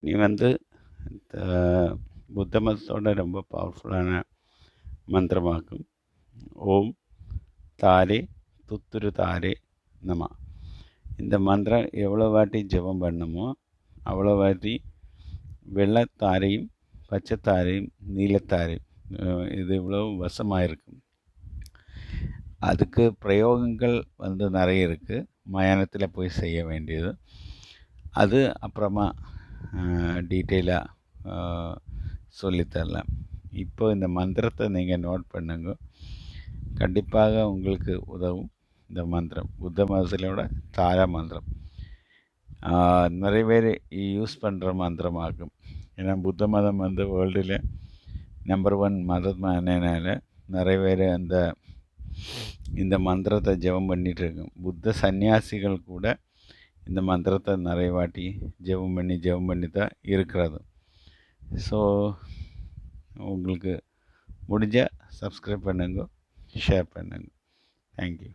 நீ புத்த மதத்தோட ரொம்ப பவர்ஃபுல்லான மந்திரமாகும். ஓம் தாரே துத்துரு தாரே நம. இந்த மந்திரம் எவ்வளோ வாட்டி ஜெபம் பண்ணணுமோ அவ்வளோ வாட்டி வெள்ளைத்தாரையும் பச்சைத்தாரையும் நீலத்தாரையும் இது இவ்வளோ வசமாயிருக்கும். அதுக்கு பிரயோகங்கள் நிறைய இருக்குது. மயானத்தில் போய் செய்ய வேண்டியது அது அப்புறமா டீட்டெயிலாக சொல்லித்தரலாம். இப்போ இந்த மந்திரத்தை நீங்கள் நோட் பண்ணுங்க, கண்டிப்பாக உங்களுக்கு உதவும். இந்த மந்திரம் புத்த மதத்திலோட தாரா மந்திரம் நிறைய பேர் யூஸ் பண்ணுற மந்திரமாகும். ஏன்னா புத்த மதம் வேர்ல்டில் நம்பர் 1 மதமானனால நிறைய பேர் இந்த மந்திரத்தை ஜெபம் பண்ணிகிட்டு இருக்கும். புத்த சன்னியாசிகள் கூட இந்த மந்திரத்தை நிறைய வாட்டி ஜெபம் பண்ணி தான் இருக்கிறது. ஸோ உங்களுக்கு முடிஞ்சால் சப்ஸ்கிரைப் பண்ணுங்க, ஷேர் பண்ணுங்க. தேங்க்யூ.